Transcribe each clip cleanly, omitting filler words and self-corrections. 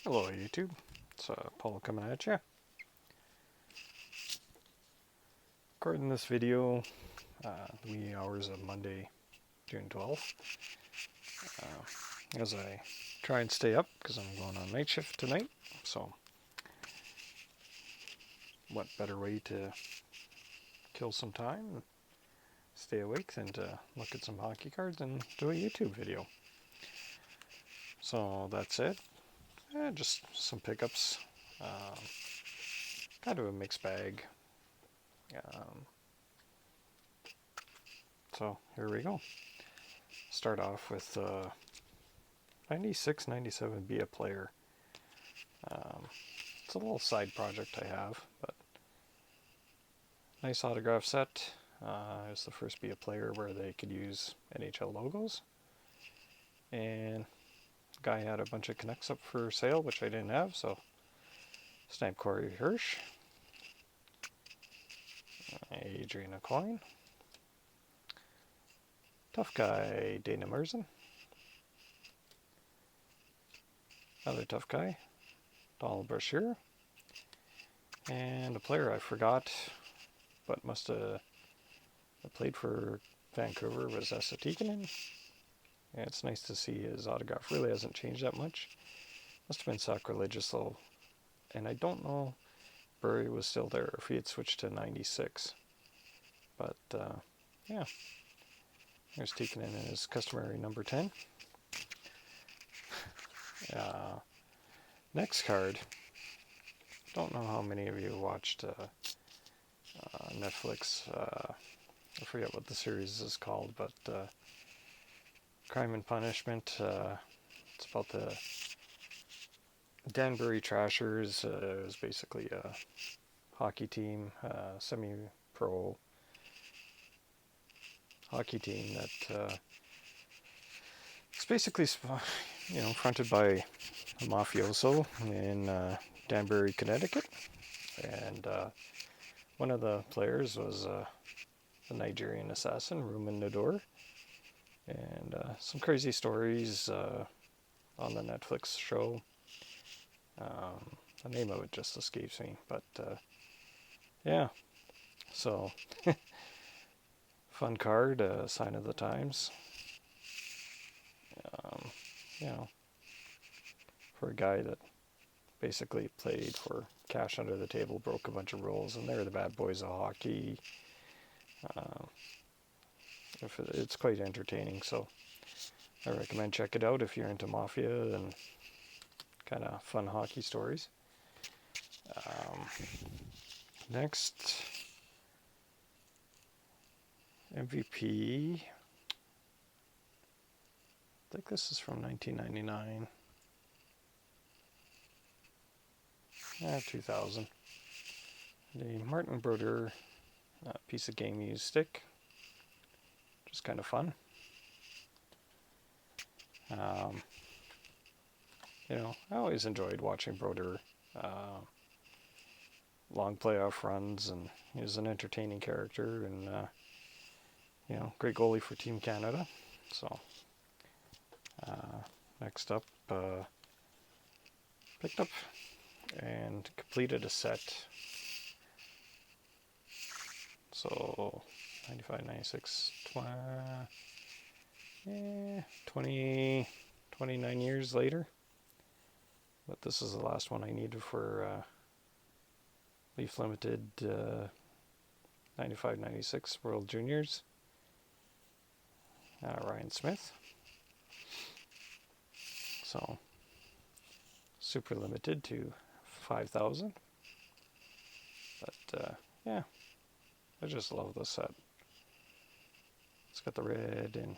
Hello YouTube, it's Paul coming at you. Recording this video the wee hours of Monday, June 12th, as I try and stay up because I'm going on night shift tonight. So what better way to kill some time and stay awake than to look at some hockey cards and do a YouTube video. So that's it. Just some pickups. Kind of a mixed bag. So here we go. Start off with 96, 97 Be a Player. It's a little side project I have, but nice autograph set. It was the first Be a Player where they could use NHL logos. And the guy had a bunch of Connects up for sale, which I didn't have, so stamped Corey Hirsch, Adrian Coyne, tough guy Dana Merzen, another tough guy Donald Brashear, and a player I forgot but must have played for Vancouver was Esa Tikkanen. Yeah, it's nice to see his autograph really hasn't changed that much. Must have been sacrilegious though, and I don't know if Burry was still there or if he had switched to 96. But yeah, there's Tikkanen in his customary number 10. Next card. Don't know how many of you watched Netflix. I forget what the series is called, but Crime and Punishment. It's about the Danbury Trashers. It was basically a hockey team, semi-pro hockey team that it's basically, fronted by a mafioso in Danbury, Connecticut, and one of the players was the Nigerian assassin, Rumun Ndur, and some crazy stories on the Netflix show. The name of it just escapes me, but yeah, so fun card, sign of the times. For a guy that basically played for cash under the table, broke a bunch of rules, and they're the bad boys of hockey. It's quite entertaining, so I recommend check it out if you're into mafia and kind of fun hockey stories. Next, MVP. I think this is from 1999. 2000. The Martin Brodeur piece of game used stick. Just kind of fun. I always enjoyed watching Brodeur. Long playoff runs, and he was an entertaining character, and great goalie for Team Canada. So next up, picked up and completed a set. So 95, 96, 29 years later. But this is the last one I needed for Leaf Limited 95, 96 World Juniors. Ryan Smith. So super limited to 5,000. But yeah, I just love this set. It's got the red and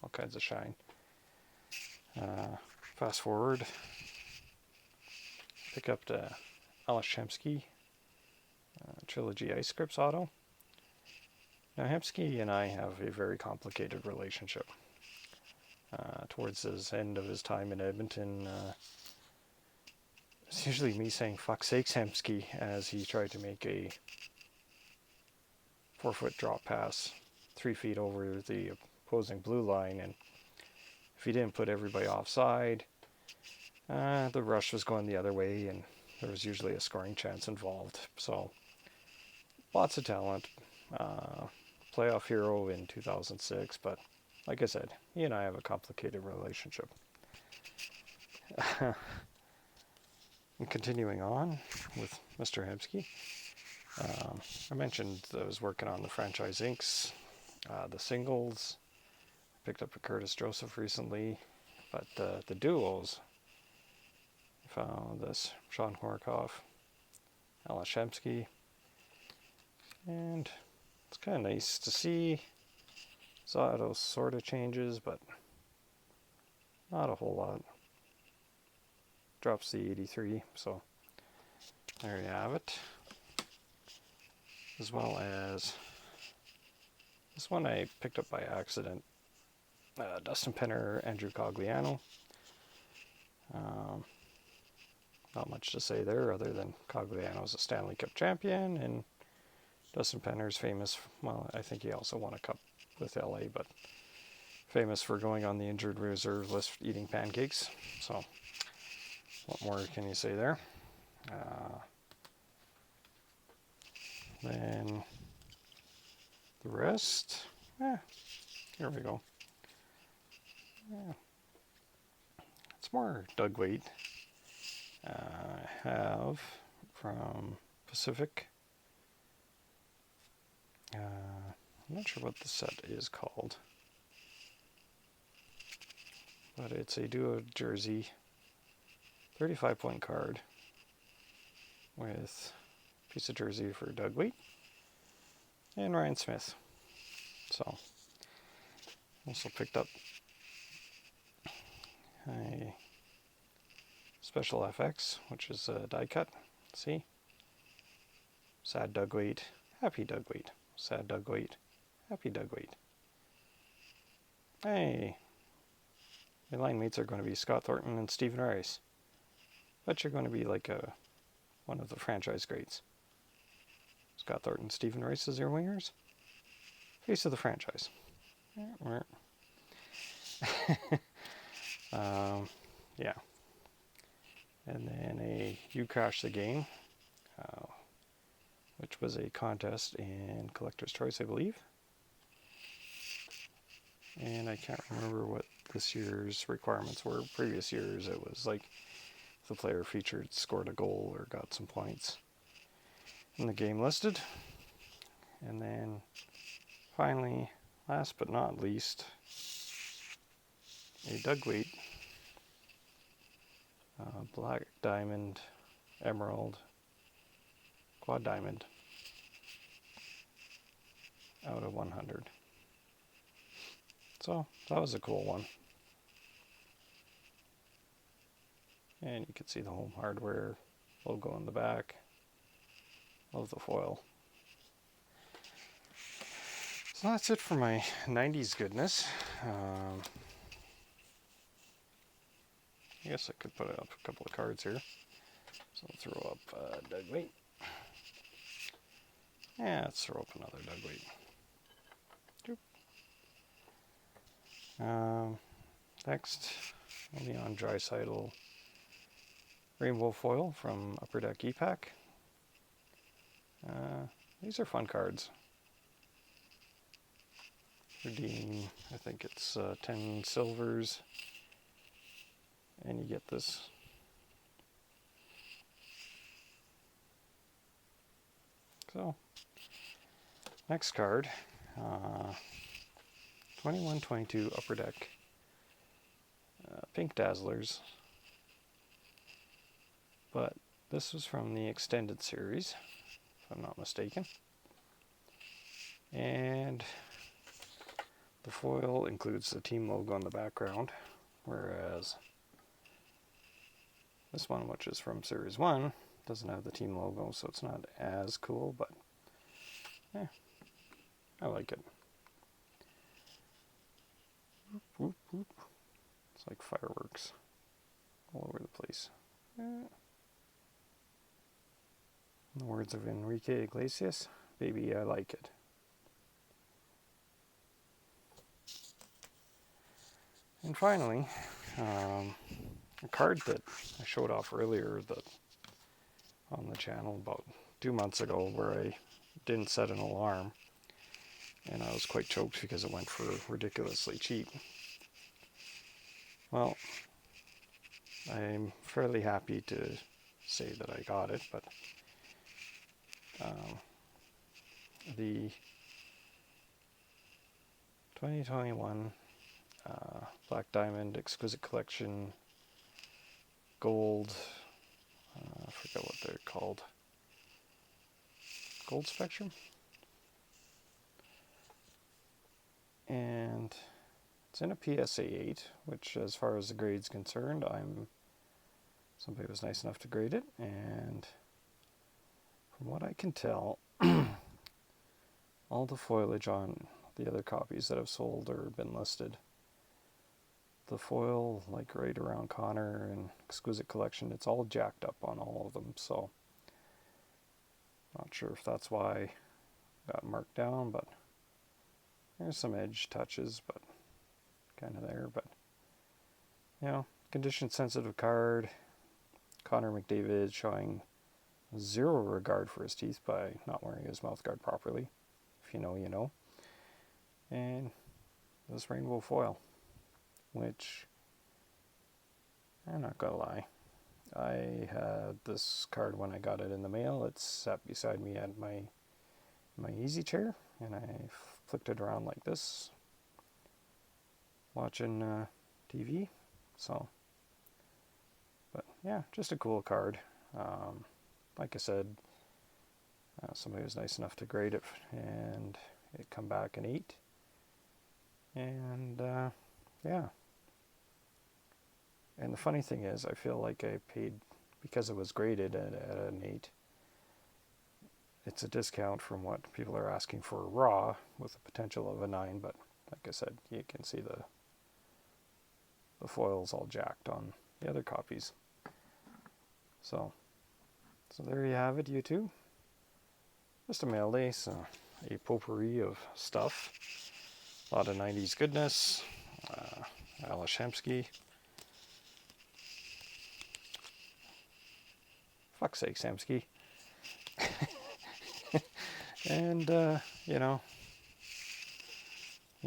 all kinds of shine. Fast forward, pick up the Hemsky Trilogy Ice Scripts auto. Now Hemsky and I have a very complicated relationship. Towards his end of his time in Edmonton, it's usually me saying "fuck sakes, Hemsky" as he tried to make a 4-foot drop pass 3 feet over the opposing blue line, and if he didn't put everybody offside, The rush was going the other way, and there was usually a scoring chance involved. So lots of talent. Uh, Playoff hero in 2006, but like I said, he and I have a complicated relationship. And continuing on with Mr. Hemsky, I mentioned that I was working on the Franchise Inks, the singles. Picked up a Curtis Joseph recently, but the duos, I found this Sean Horkoff, Alex Hemsky, and it's kind of nice to see. Zotto sort of changes, but not a whole lot. Drops the 83, so there you have it. As well as this one I picked up by accident. Dustin Penner, Andrew Cogliano. Not much to say there other than Cogliano's a Stanley Cup champion, and Dustin Penner's famous, well, I think he also won a cup with LA, but famous for going on the injured reserve list eating pancakes. So, what more can you say there? Then the rest, here we go. It's more Doug Weight. I have from Pacific. I'm not sure what the set is called, but it's a duo jersey, 35-point card with a piece of jersey for Doug Weight and Ryan Smith. So, also picked up a Special FX, which is a die cut. See? Sad Doug Weight, happy Doug Weight. Sad Doug Weight, happy Doug Weight. Hey, my line mates are going to be Scott Thornton and Stephen Rice. But you're going to be like one of the franchise greats. Scott Thornton, Stephen Rice as your wingers. Face of the franchise. Yeah. And then a You Crash the Game, which was a contest in Collector's Choice, I believe. And I can't remember what this year's requirements were. Previous years, it was like if the player featured scored a goal or got some points in the game listed. And then finally, last but not least, a Doug Weight Black Diamond, Emerald, Quad Diamond out of 100. So that was a cool one. And you can see the Home Hardware logo on the back. Love the foil. So that's it for my 90s goodness. I guess I could put up a couple of cards here. So I'll throw up Doug Weight. Yeah, let's throw up another Doug Weight. Next, Leon Draisaitl Rainbow Foil from Upper Deck E-Pack. These are fun cards. Redeem, I think it's 10 silvers. And you get this. So, next card, 21-22 Upper Deck Pink Dazzlers. But this was from the extended series, if I'm not mistaken. And the foil includes the team logo on the background, whereas this one, which is from Series 1, doesn't have the team logo, so it's not as cool, but yeah, I like it. Whoop, whoop. It's like fireworks all over the place. In the words of Enrique Iglesias, baby, I like it. And finally, a card that I showed off earlier that on the channel about 2 months ago where I didn't set an alarm, and I was quite choked because it went for ridiculously cheap. Well, I'm fairly happy to say that I got it, but the 2021 Black Diamond Exquisite Collection Gold, I forget what they're called, Gold Spectrum? And it's in a PSA 8, which as far as the grade's concerned, somebody was nice enough to grade it, and from what I can tell, all the foliage on the other copies that have sold or been listed, the foil, like right around Connor and Exquisite Collection, it's all jacked up on all of them, so not sure if that's why it got marked down, but there's some edge touches, but kind of there. But condition sensitive card. Connor McDavid showing zero regard for his teeth by not wearing his mouth guard properly. If you know, you know. And this rainbow foil, which I'm not gonna lie, I had this card when I got it in the mail. It sat beside me at my easy chair, and I flicked it around like this, watching TV. So, but yeah, just a cool card. Like I said, somebody was nice enough to grade it, and it come back an 8. And yeah. And the funny thing is, I feel like I paid, because it was graded at an 8, it's a discount from what people are asking for raw, with the potential of a 9, but like I said, you can see the foil's all jacked on the other copies. So there you have it, YouTube. Just a mail day, so a potpourri of stuff. A lot of 90s goodness. Alice Hemsky. Fuck's sake, Hemsky. And, a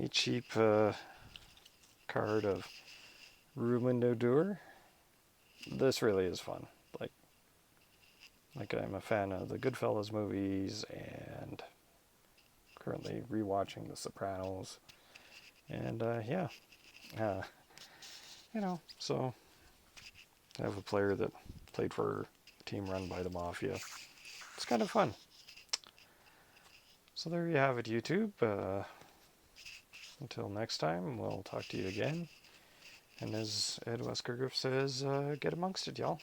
cheap card of Rumun Ndur. This really is fun. Like I'm a fan of the Goodfellas movies, and currently rewatching The Sopranos. And so I have a player that played for a team run by the Mafia. It's kind of fun. So there you have it, YouTube. Until next time, we'll talk to you again. And as Ed Weskergriff says, get amongst it, y'all.